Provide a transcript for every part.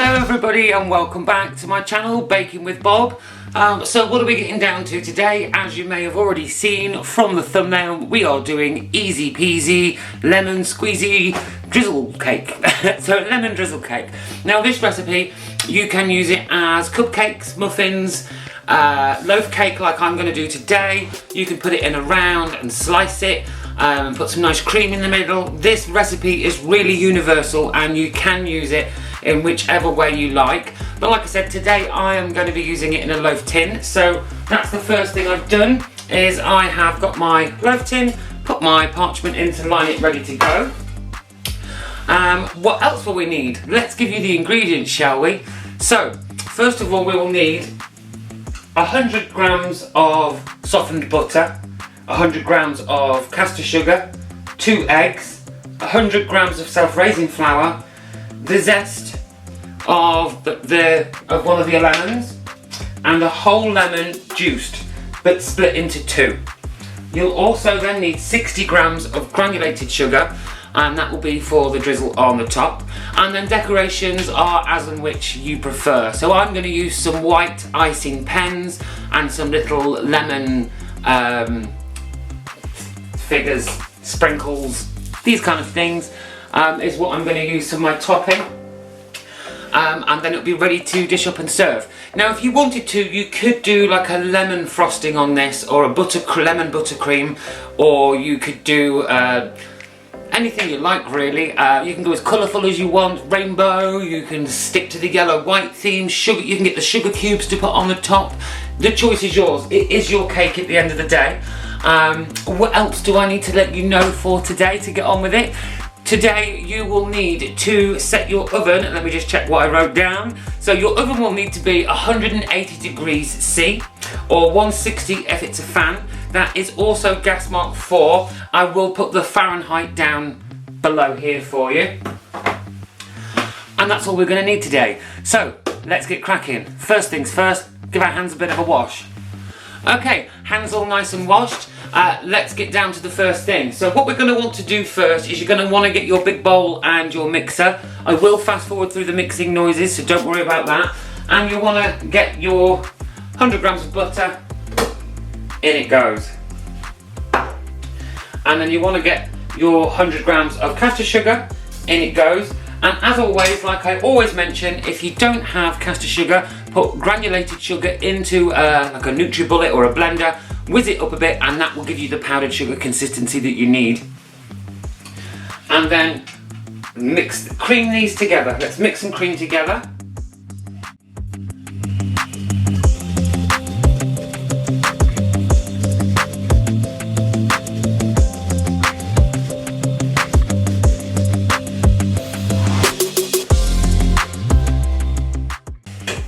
Hello everybody and welcome back to my channel, Baking with Bob. So what are we getting down to today? As you may have already seen from the thumbnail, we are doing easy peasy lemon squeezy drizzle cake. So lemon drizzle cake. Now this recipe, you can use it as cupcakes, muffins, loaf cake like I'm going to do today. You can put it in a round and slice it. Put some nice cream in the middle. This recipe is really universal and you can use it in whichever way you like. But like I said, today I am going to be using it in a loaf tin. So that's the first thing I've done, is I have got my loaf tin, put my parchment in to line it ready to go. What else will we need? Let's give you the ingredients, shall we? So first of all, we will need 100 grams of softened butter, 100 grams of caster sugar, 2 eggs, 100 grams of self-raising flour, the zest of one of your lemons, and a whole lemon juiced but split into 2. You'll also then need 60 grams of granulated sugar, and that will be for the drizzle on the top. And then decorations are as in which you prefer. So I'm going to use some white icing pens and some little lemon figures, sprinkles, these kind of things is what I'm going to use for my topping. And then it'll be ready to dish up and serve. Now if you wanted to, you could do like a lemon frosting on this, or a lemon buttercream, or you could do anything you like really. You can go as colourful as you want, rainbow, you can stick to the yellow-white theme, sugar, you can get the sugar cubes to put on the top. The choice is yours. It is your cake at the end of the day. What else do I need to let you know for today to get on with it? Today you will need to set your oven, and let me just check what I wrote down. So your oven will need to be 180 degrees C or 160 if it's a fan. That is also gas mark 4. I will put the Fahrenheit down below here for you. And that's all we're going to need today. So let's get cracking. First things first, give our hands a bit of a wash. Okay, hands all nice and washed. Let's get down to the first thing. So what we're going to want to do first is you're going to want to get your big bowl and your mixer. I will fast forward through the mixing noises, so don't worry about that. And you want to get your 100 grams of butter. In it goes. And then you want to get your 100 grams of caster sugar. In it goes. And as always, like I always mention, if you don't have caster sugar, put granulated sugar into like a NutriBullet or a blender, whiz it up a bit, and that will give you the powdered sugar consistency that you need. And then cream these together. Let's mix and cream together.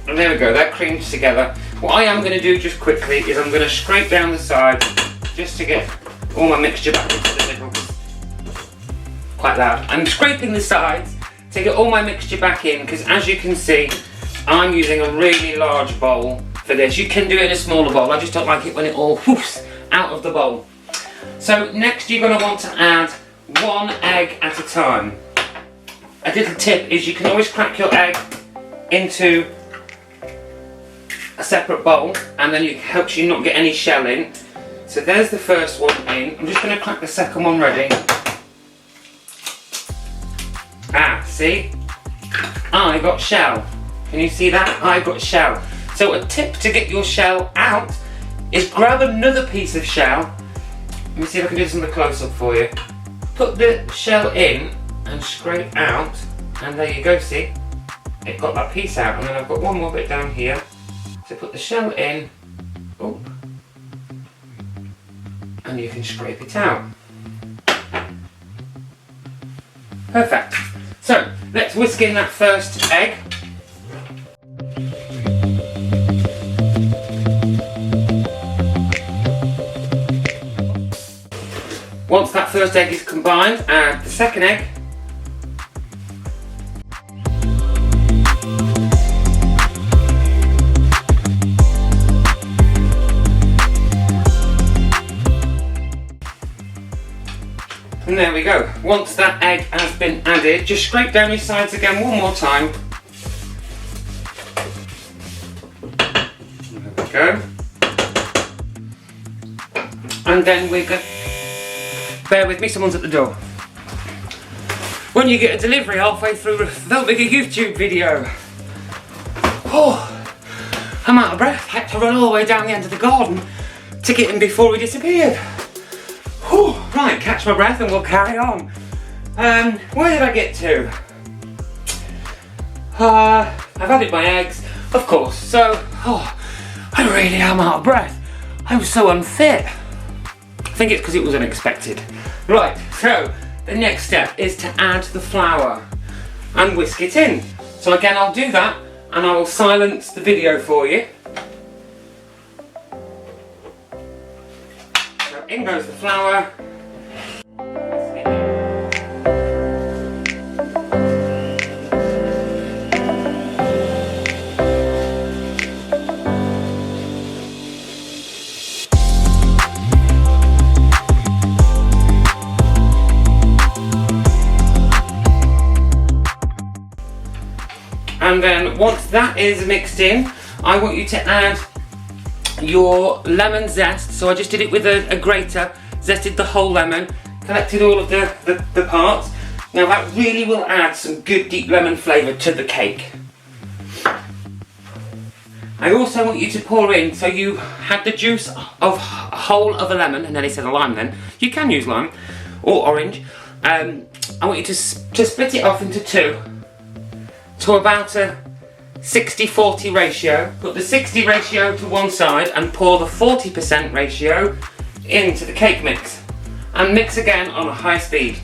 And there we go, they're creamed together. What I am going to do just quickly is I'm going to scrape down the sides just to get all my mixture back into the middle. Quite loud. I'm scraping the sides to get all my mixture back in, because as you can see, I'm using a really large bowl for this. You can do it in a smaller bowl, I just don't like it when it all whoofs out of the bowl. So next you're going to want to add 1 egg at a time. A little tip is you can always crack your egg into a separate bowl, and then it helps you not get any shell in. So there's the first one in. I'm just going to crack the second one ready. See? I got shell. Can you see that? I got shell. So a tip to get your shell out is grab another piece of shell. Let me see if I can do this on the close-up for you. Put the shell in and scrape out, and there you go, see? It got that piece out, and then I've got one more bit down here. So put the shell in, and you can scrape it out. Perfect. So let's whisk in that first egg. Once that first egg is combined, add the second egg. And there we go. Once that egg has been added, just scrape down your sides again one more time. go. And then we're going, bear with me, someone's at the door. When you get a delivery halfway through filming a YouTube video. Oh, I'm out of breath. I had to run all the way down the end of the garden to get him before he disappeared. Whew, right, catch my breath and we'll carry on. Where did I get to? I've added my eggs, of course, so, I really am out of breath. I was so unfit. I think it's because it was unexpected. Right, so the next step is to add the flour and whisk it in. So again, I'll do that and I will silence the video for you. So in goes the flour. And then once that is mixed in, I want you to add your lemon zest. So I just did it with a grater, zested the whole lemon, collected all of the parts. Now that really will add some good deep lemon flavour to the cake. I also want you to pour in, so you had the juice of whole of a lemon, and then he said a lime then. You can use lime or orange. I want you to split it off into two, to about a 60-40 ratio. Put the 60 ratio to one side and pour the 40% ratio into the cake mix. And mix again on a high speed.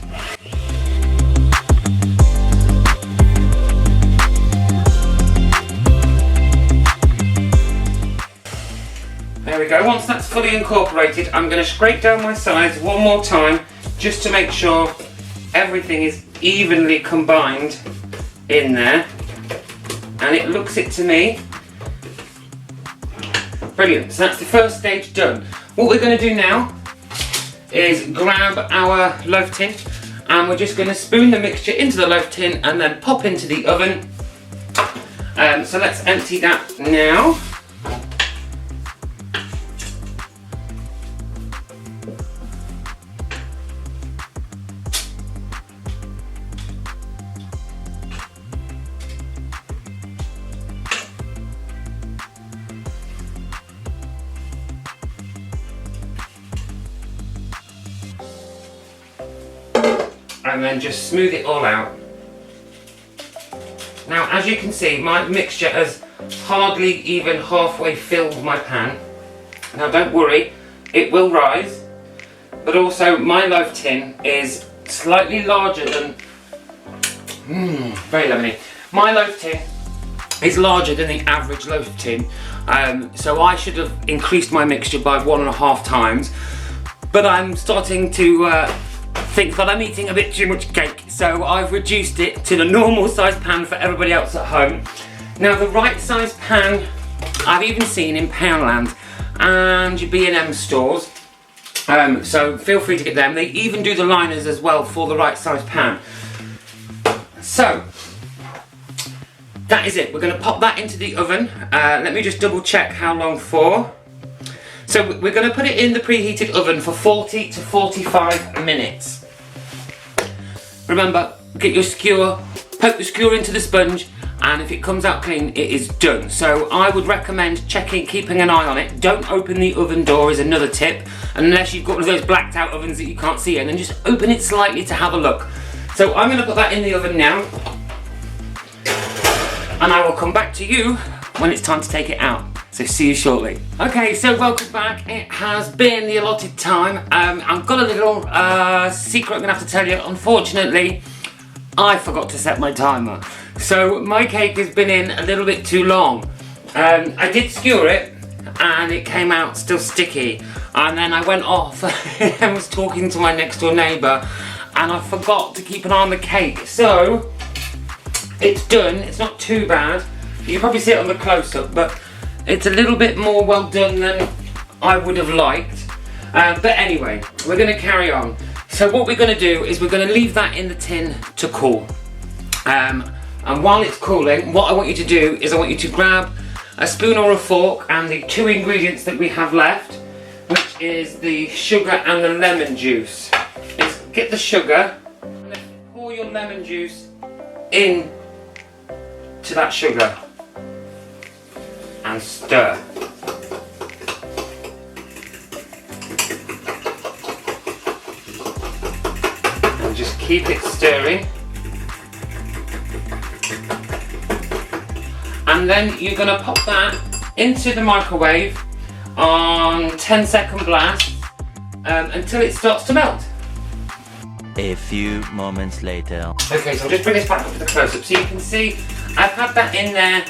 There we go. Once that's fully incorporated, I'm going to scrape down my sides one more time just to make sure everything is evenly combined in there, and it looks it to me. Brilliant, so that's the first stage done. What we're going to do now is grab our loaf tin and we're just going to spoon the mixture into the loaf tin and then pop into the oven. So let's empty that now. And then just smooth it all out. Now, as you can see, my mixture has hardly even halfway filled my pan. Now don't worry, it will rise, but also my loaf tin is slightly larger than, very lemony. My loaf tin is larger than the average loaf tin, so I should have increased my mixture by 1.5 times, but I'm starting to think that I'm eating a bit too much cake, so I've reduced it to the normal size pan for everybody else at home. Now the right size pan I've even seen in Poundland and your B&M stores, so feel free to get them. They even do the liners as well for the right size pan. So that is it. We're going to pop that into the oven. Let me just double check how long for. So we're going to put it in the preheated oven for 40 to 45 minutes. Remember, get your skewer, poke the skewer into the sponge, and if it comes out clean, it is done. So I would recommend keeping an eye on it. Don't open the oven door is another tip, unless you've got one of those blacked out ovens that you can't see in, and just open it slightly to have a look. So I'm going to put that in the oven now, and I will come back to you when it's time to take it out. So see you shortly. Okay, so welcome back. It has been the allotted time. I've got a little secret I'm gonna have to tell you. Unfortunately, I forgot to set my timer. So my cake has been in a little bit too long. I did skewer it and it came out still sticky. And then I went off and was talking to my next door neighbour and I forgot to keep an eye on the cake. So it's done, it's not too bad. You can probably see it on the close-up, but it's a little bit more well done than I would have liked. But anyway, we're going to carry on. So what we're going to do is we're going to leave that in the tin to cool. And while it's cooling, what I want you to do is I want you to grab a spoon or a fork and the 2 ingredients that we have left, which is the sugar and the lemon juice. Is get the sugar and then pour your lemon juice in to that sugar and stir. And just keep it stirring. And then you're going to pop that into the microwave on 10-second blast until it starts to melt. A few moments later. Okay, so I'll just bring this back up to the close-up so you can see I've had that in there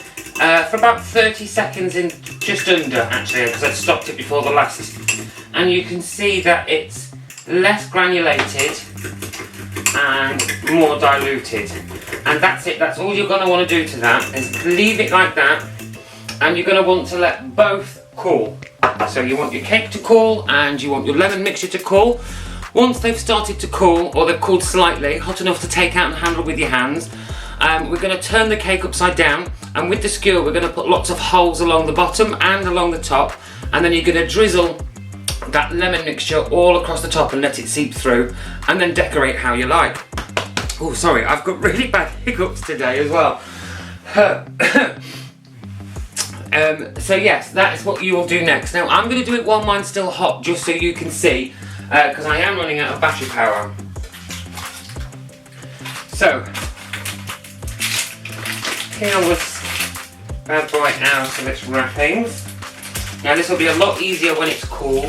for about 30 seconds, in just under actually, because I've stopped it before the last. And you can see that it's less granulated and more diluted. And that's it, that's all you're going to want to do to that, is leave it like that, and you're going to want to let both cool. So you want your cake to cool and you want your lemon mixture to cool. Once they've started to cool, or they've cooled slightly, hot enough to take out and handle with your hands, we're going to turn the cake upside down, and with the skewer we're going to put lots of holes along the bottom and along the top, and then you're going to drizzle that lemon mixture all across the top and let it seep through, and then decorate how you like. Oh, sorry, I've got really bad hiccups today as well. So yes, that is what you will do next. Now I'm going to do it while mine's still hot, just so you can see, because I am running out of battery power. So, peel this bad boy out of its wrappings. Now this will be a lot easier when it's cool.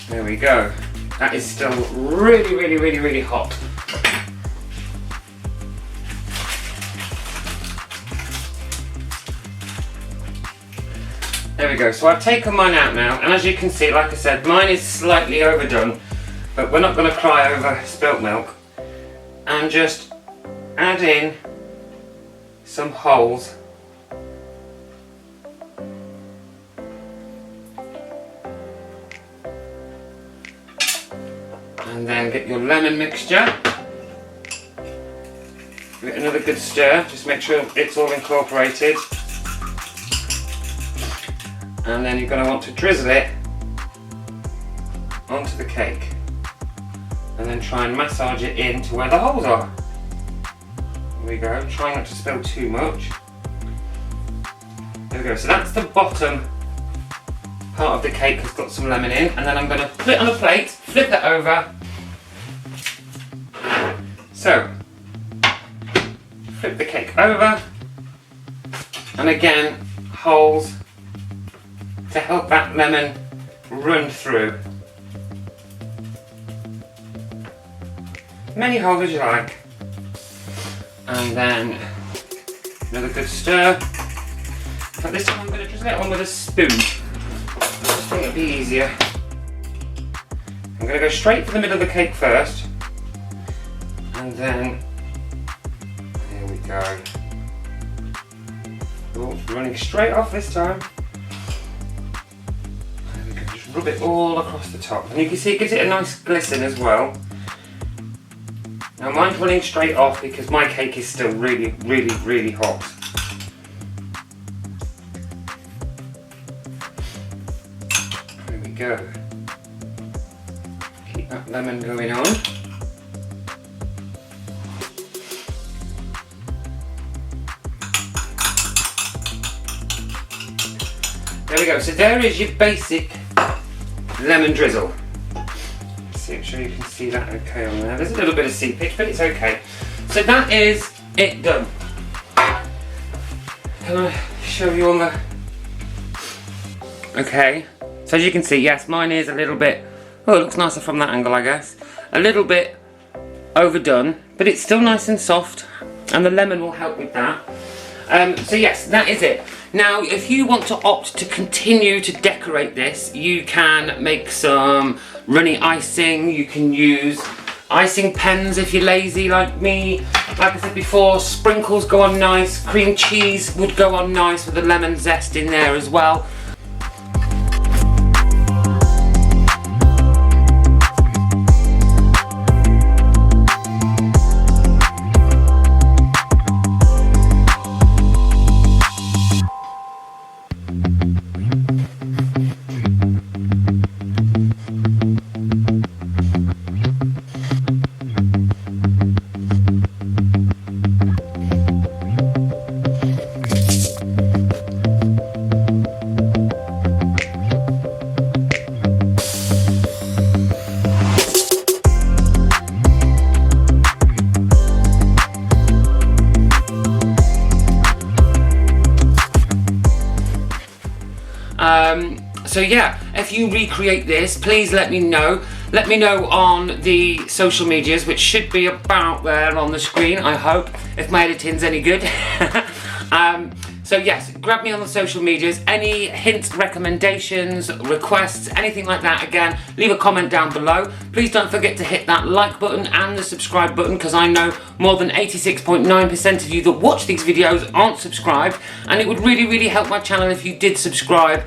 There we go. That is still really hot. There we go, so I've taken mine out now, and as you can see, like I said, mine is slightly overdone, but we're not going to cry over spilt milk. And just add in some holes. And then get your lemon mixture. Give it another good stir, just make sure it's all incorporated. And then you're going to want to drizzle it onto the cake. And then try and massage it in to where the holes are. There we go, try not to spill too much. There we go, so that's the bottom part of the cake that's got some lemon in. And then I'm going to put it on a plate, flip it over. So, flip the cake over. And again, holes to help that lemon run through. Many holes as you like. And then another good stir. But this time I'm going to drizzle it on with a spoon. I just think it'll be easier. I'm going to go straight for the middle of the cake first. And then, there we go. Oh, running straight off this time. Rub it all across the top, and you can see it gives it a nice glisten as well. Now mine's running straight off because my cake is still really hot. There we go. Keep that lemon going on. There we go, so there is your basic lemon drizzle. See, I'm sure you can see that okay on there. There's a little bit of seepage, but it's okay. So that is it done. Can I show you on the... Okay, so as you can see, yes, mine is a little bit... Oh, it looks nicer from that angle, I guess. A little bit overdone, but it's still nice and soft, and the lemon will help with that. So yes, that is it. Now, if you want to opt to continue to decorate this, you can make some runny icing. You can use icing pens if you're lazy like me. Like I said before, sprinkles go on nice. Cream cheese would go on nice with the lemon zest in there as well. So yeah, if you recreate this, please let me know. Let me know on the social medias, which should be about there on the screen, I hope, if my editing's any good. So yes, grab me on the social medias. Any hints, recommendations, requests, anything like that, again, leave a comment down below. Please don't forget to hit that like button and the subscribe button, because I know more than 86.9% of you that watch these videos aren't subscribed, and it would really, really help my channel if you did subscribe,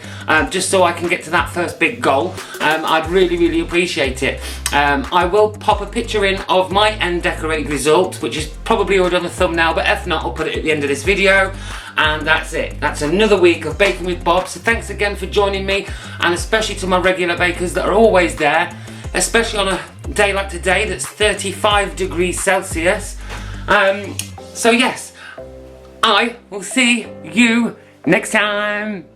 just so I can get to that first big goal. I'd really, really appreciate it. I will pop a picture in of my end decorated result, which is probably already on the thumbnail, but if not, I'll put it at the end of this video. And that's it. That's another week of Baking with Bob. So thanks again for joining me, and especially to my regular bakers that are always there, especially on a day like today that's 35 degrees Celsius. So yes, I will see you next time.